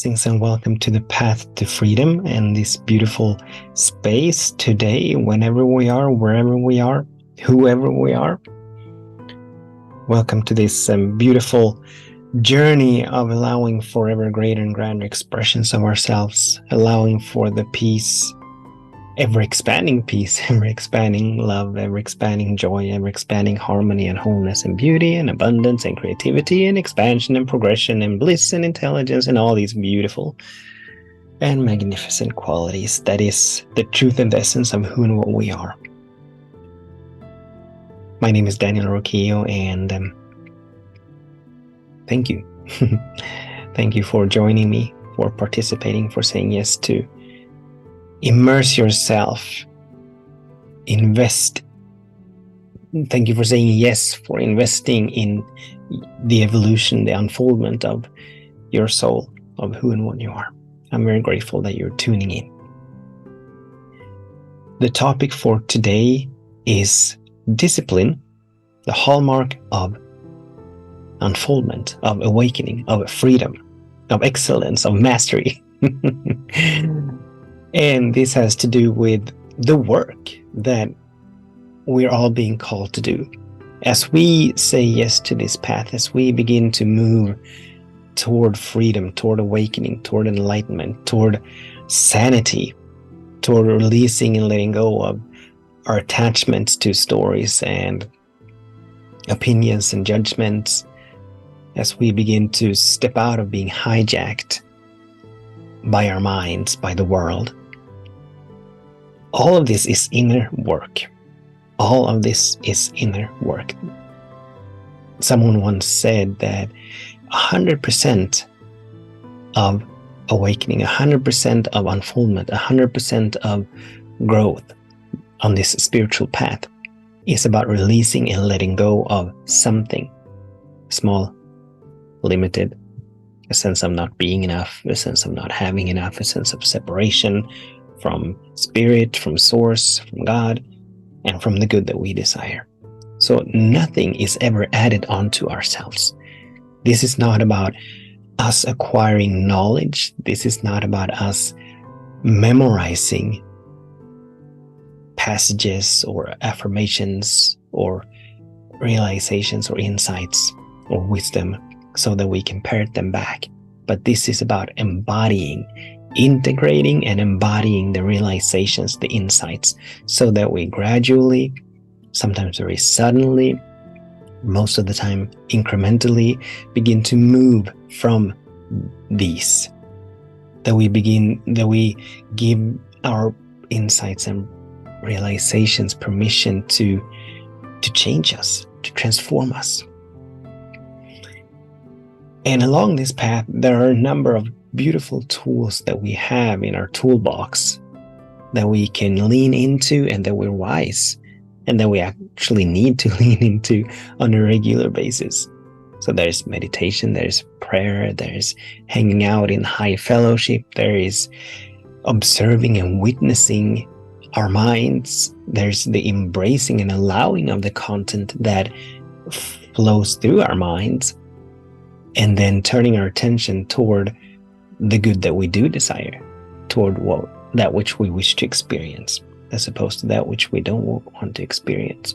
Blessings and welcome to the path to freedom and this beautiful space today, whenever we are, wherever we are, whoever we are. Welcome to this beautiful journey of allowing for ever greater and grander expressions of ourselves, allowing for the peace, ever-expanding love, ever-expanding joy, ever-expanding harmony and wholeness and beauty and abundance and creativity and expansion and progression and bliss and intelligence and all these beautiful and magnificent qualities. That is the truth and the essence of who and what we are. My name is Daniel Roquillo, and thank you. Thank you for joining me, for participating, for saying yes to immerse yourself, invest. Thank you for saying yes, for investing in the evolution, the unfoldment of your soul, of who and what you are. I'm very grateful that you're tuning in. The topic for today is discipline, the hallmark of unfoldment, of awakening, of freedom, of excellence, of mastery. And this has to do with the work that we're all being called to do. As we say yes to this path, as we begin to move toward freedom, toward awakening, toward enlightenment, toward sanity, toward releasing and letting go of our attachments to stories and opinions and judgments, as we begin to step out of being hijacked by our minds, by the world. All of this is inner work. All of this is inner work. Someone once said that 100% of awakening, 100% of unfoldment, 100% of growth on this spiritual path is about releasing and letting go of something small, limited, a sense of not being enough, a sense of not having enough, a sense of separation from spirit, from source, from God, and from the good that we desire. So nothing is ever added onto ourselves. This is not about us acquiring knowledge. This is not about us memorizing passages or affirmations or realizations or insights or wisdom so that we can parrot them back. But this is about embodying, integrating and embodying the realizations, the insights, so that we gradually, sometimes very suddenly, most of the time incrementally, begin to move from these. That we give our insights and realizations permission to change us, to transform us. And along this path, there are a number of beautiful tools that we have in our toolbox that we can lean into and that we're wise and that we actually need to lean into on a regular basis. So there's meditation, there's prayer, there's hanging out in high fellowship, there is observing and witnessing our minds, there's the embracing and allowing of the content that flows through our minds, and then turning our attention toward the good that we do desire, toward that which we wish to experience, as opposed to that which we don't want to experience.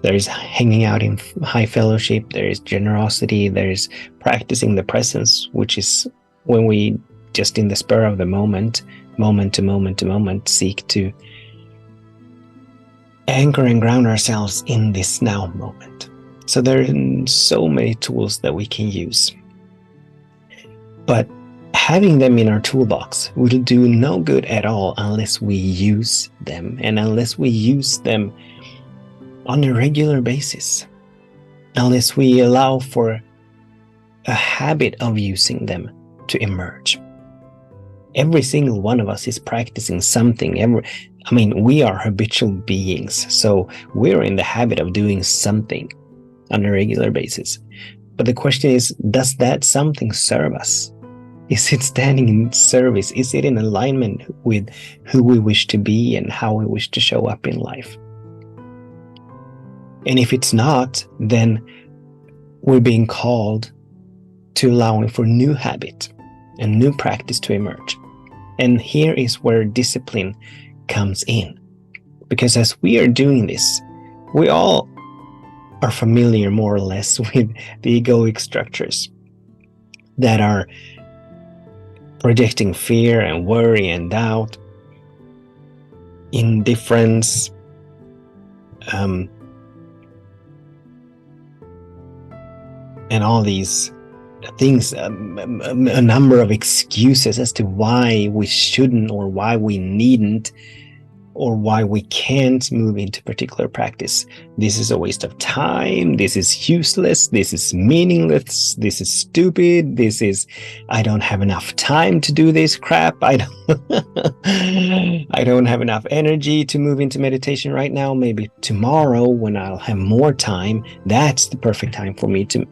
There is hanging out in high fellowship, there is generosity, there is practicing the presence, which is when we just in the spur of the moment to moment, seek to anchor and ground ourselves in this now moment. So there are so many tools that we can use. But having them in our toolbox will do no good at all unless we use them, and unless we use them on a regular basis, unless we allow for a habit of using them to emerge. Every single one of us is practicing something. We are habitual beings, so we're in the habit of doing something on a regular basis. But the question is, does that something serve us? Is it standing in service? Is it in alignment with who we wish to be and how we wish to show up in life? And if it's not, then we're being called to allowing for new habit, a new practice to emerge. And here is where discipline comes in. Because as we are doing this, we all are familiar more or less with the egoic structures that are projecting fear and worry and doubt, indifference, and all these things, a number of excuses as to why we shouldn't or why we needn't or why we can't move into particular practice. This is a waste of time. This is useless. This is meaningless. This is stupid. This is, I don't have enough time to do this crap. I don't have enough energy to move into meditation right now. Maybe tomorrow when I'll have more time, that's the perfect time for me to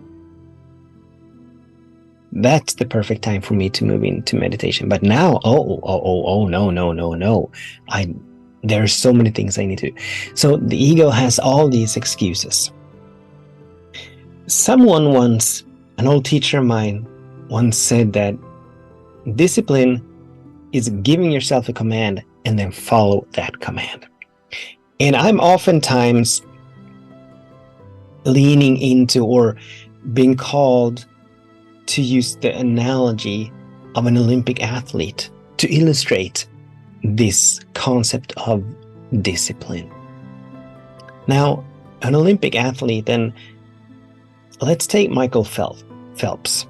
move into meditation. But now, no. There's so many things I need to do. So the ego has all these excuses. Someone once, an old teacher of mine, once said that discipline is giving yourself a command and then follow that command. And I'm oftentimes leaning into or being called to use the analogy of an Olympic athlete to illustrate this concept of discipline. Now, an Olympic athlete, and let's take Michael Phelps.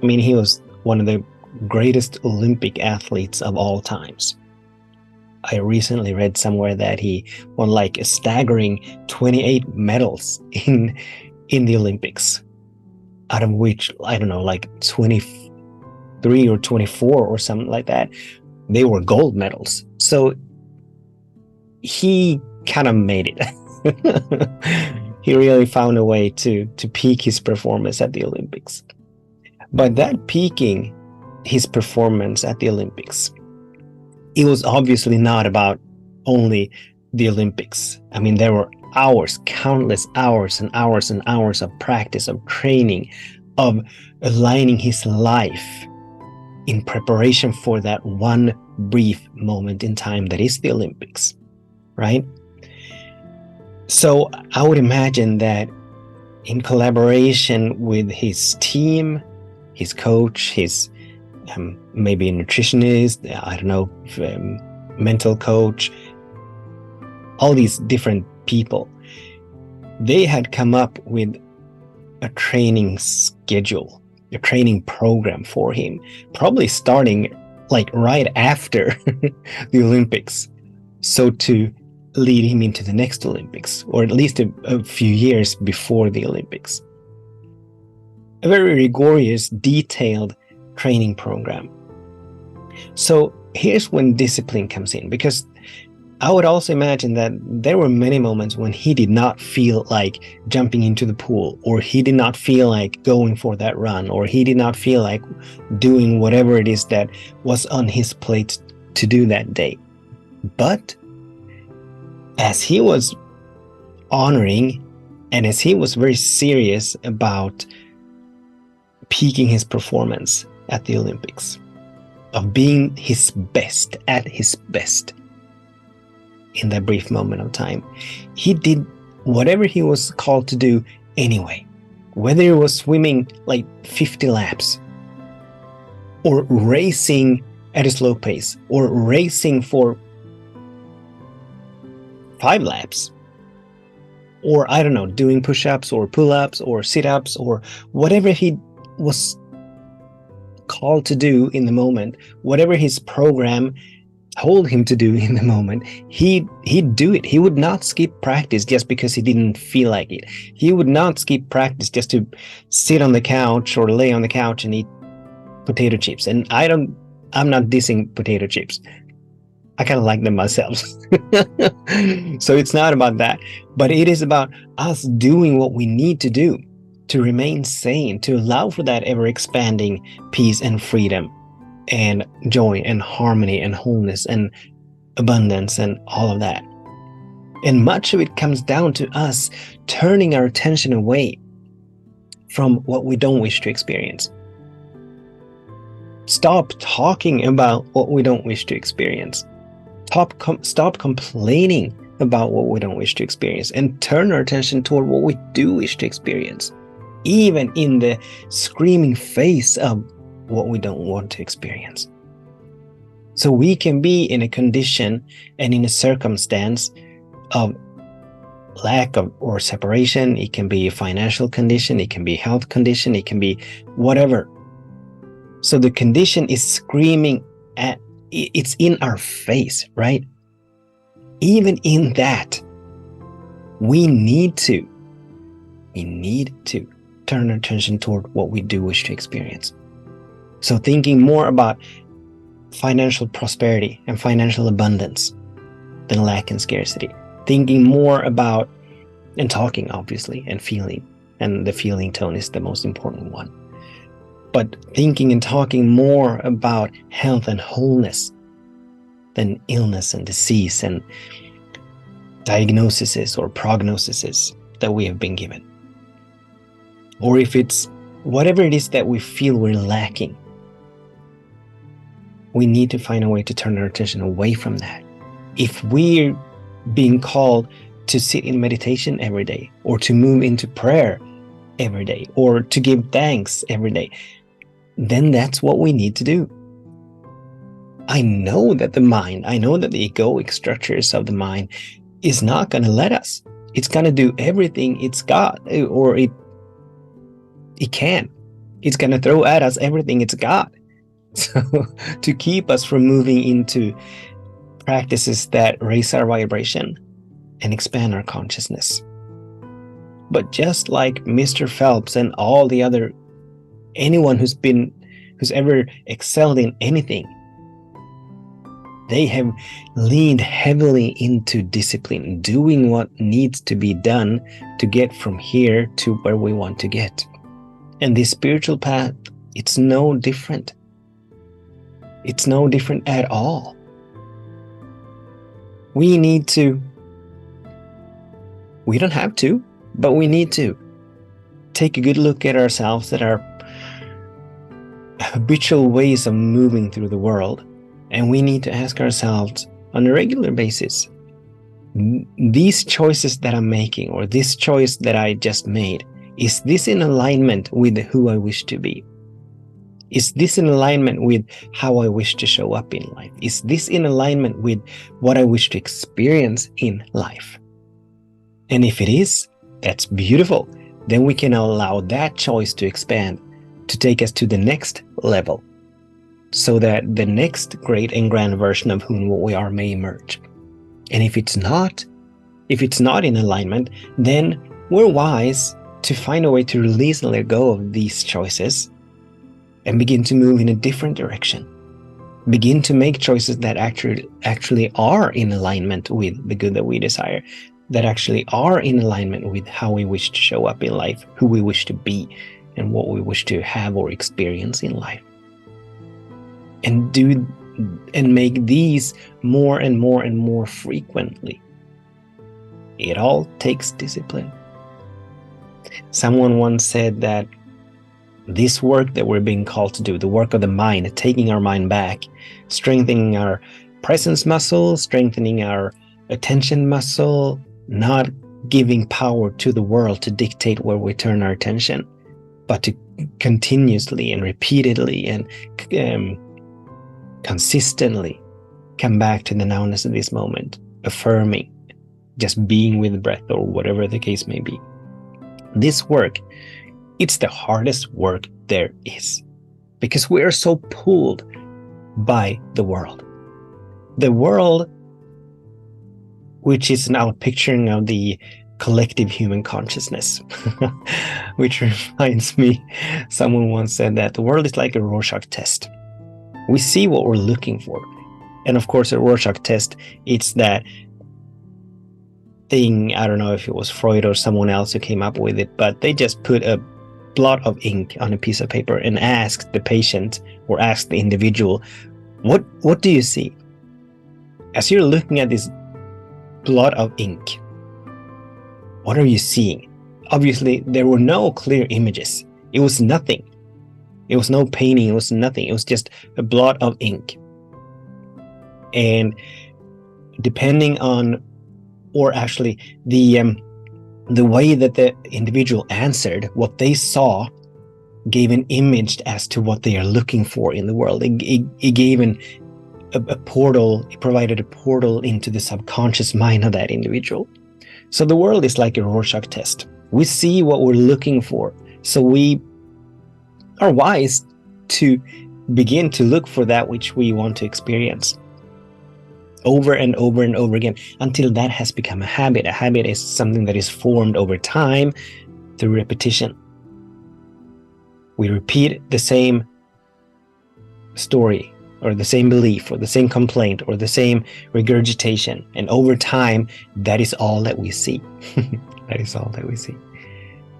I mean, he was one of the greatest Olympic athletes of all times. I recently read somewhere that he won like a staggering 28 medals in the Olympics, out of which, I don't know, like 23 or 24 or something like that, they were gold medals. So he kind of made it. He really found a way to peak his performance at the Olympics. But that peaking his performance at the Olympics, it was obviously not about only the Olympics. I mean, there were hours, countless hours and hours and hours of practice, of training, of aligning his life in preparation for that one brief moment in time that is the Olympics, right? So I would imagine that in collaboration with his team, his coach, his maybe a nutritionist, I don't know, mental coach, all these different people, they had come up with a training schedule, a training program for him, probably starting like right after the Olympics, so to lead him into the next Olympics, or at least a few years before the Olympics. A very rigorous, detailed training program. So here's when discipline comes in, because I would also imagine that there were many moments when he did not feel like jumping into the pool, or he did not feel like going for that run, or he did not feel like doing whatever it is that was on his plate to do that day. But as he was honoring and as he was very serious about peaking his performance at the Olympics, of being his best, at his best in that brief moment of time, he did whatever he was called to do anyway, whether it was swimming like 50 laps, or racing at a slow pace, or racing for 5 laps, or I don't know, doing push-ups or pull-ups or sit-ups, or whatever he was called to do in the moment, whatever his program told him to do in the moment, he'd do it. He would not skip practice just because he didn't feel like it. He would not skip practice just to sit on the couch or lay on the couch and eat potato chips. And I'm not dissing potato chips. I kind of like them myself. So it's not about that, but it is about us doing what we need to do to remain sane, to allow for that ever-expanding peace and freedom and joy and harmony and wholeness and abundance and all of that. And much of it comes down to us turning our attention away from what we don't wish to experience. Stop talking about what we don't wish to experience. Stop complaining about what we don't wish to experience, and turn our attention toward what we do wish to experience, even in the screaming face of what we don't want to experience. So we can be in a condition and in a circumstance of lack of or separation. It can be a financial condition, it can be a health condition, it can be whatever. So the condition is screaming at, it's in our face, right? Even in that, we need to turn our attention toward what we do wish to experience. So thinking more about financial prosperity and financial abundance than lack and scarcity. Thinking more about, and talking obviously, and feeling, and the feeling tone is the most important one. But thinking and talking more about health and wholeness than illness and disease and diagnoses or prognoses that we have been given. Or if it's whatever it is that we feel we're lacking, we need to find a way to turn our attention away from that. If we're being called to sit in meditation every day, or to move into prayer every day, or to give thanks every day, then that's what we need to do. I know that the egoic structures of the mind is not going to let us. It's going to do everything it's got, or it can. It's going to throw at us everything it's got. So to keep us from moving into practices that raise our vibration and expand our consciousness. But just like Mr. Phelps and all the other, anyone who's ever excelled in anything, they have leaned heavily into discipline, doing what needs to be done to get from here to where we want to get. And this spiritual path, it's no different. It's no different at all. We don't have to, but we need to take a good look at ourselves, at our habitual ways of moving through the world. And we need to ask ourselves on a regular basis, these choices that I'm making, or this choice that I just made, is this in alignment with who I wish to be? Is this in alignment with how I wish to show up in life? Is this in alignment with what I wish to experience in life? And if it is, that's beautiful. Then we can allow that choice to expand, to take us to the next level, so that the next great and grand version of who we are may emerge. And if it's not in alignment, then we're wise to find a way to release and let go of these choices and begin to move in a different direction. Begin to make choices that actually are in alignment with the good that we desire, that actually are in alignment with how we wish to show up in life, who we wish to be, and what we wish to have or experience in life. And make these more and more and more frequently. It all takes discipline. Someone once said that this work that we're being called to do, the work of the mind, taking our mind back, strengthening our presence muscle, strengthening our attention muscle, not giving power to the world to dictate where we turn our attention, but to continuously and repeatedly and consistently come back to the nowness of this moment, affirming, just being with the breath, or whatever the case may be. This work, it's the hardest work there is, because we are so pulled by the world. The world, which is now picturing of the collective human consciousness, which reminds me, someone once said that the world is like a Rorschach test. We see what we're looking for. And of course, a Rorschach test, it's that thing, I don't know if it was Freud or someone else who came up with it, but they just put a blot of ink on a piece of paper and asked the patient, or asked the individual, what do you see? As you're looking at this blot of ink, what are you seeing? Obviously, there were no clear images. It was nothing. It was no painting, it was nothing. It was just a blot of ink. And depending on, or actually the way that the individual answered, what they saw gave an image as to what they are looking for in the world. It gave a portal, it provided a portal into the subconscious mind of that individual. So the world is like a Rorschach test. We see what we're looking for. So we are wise to begin to look for that which we want to experience over and over and over again until that has become a habit. A habit is something that is formed over time through repetition. We repeat the same story or the same belief or the same complaint or the same regurgitation, and over time that is all that we see. That is all that we see.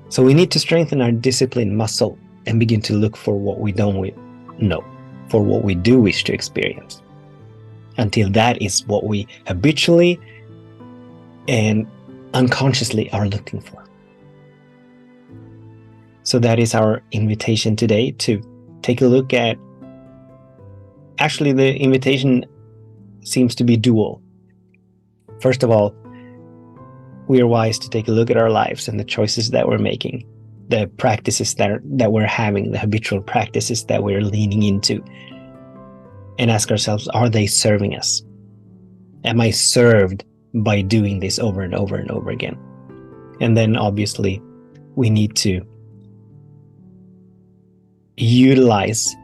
So we need to strengthen our discipline muscle and begin to look for what we don't know, for what we do wish to experience, until that is what we habitually and unconsciously are looking for. So that is our invitation today, to take a look at, actually the invitation seems to be dual. First of all, we are wise to take a look at our lives and the choices that we're making, the practices that we're having, the habitual practices that we're leaning into, and ask ourselves, are they serving us? Am I served by doing this over and over and over again? And then obviously we need to utilize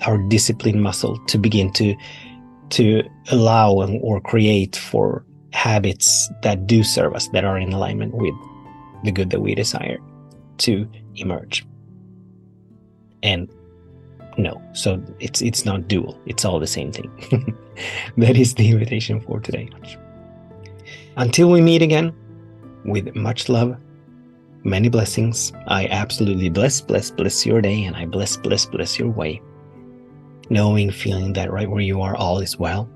our discipline muscle to begin to allow or create for habits that do serve us, that are in alignment with the good that we desire to emerge. And no, so it's not dual, it's all the same thing. That is the invitation for today. Until we meet again, with much love, many blessings. I absolutely bless your day, and I bless your way. Knowing, feeling that right where you are, all is well,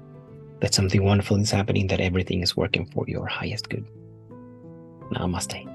that something wonderful is happening, that everything is working for your highest good. Namaste.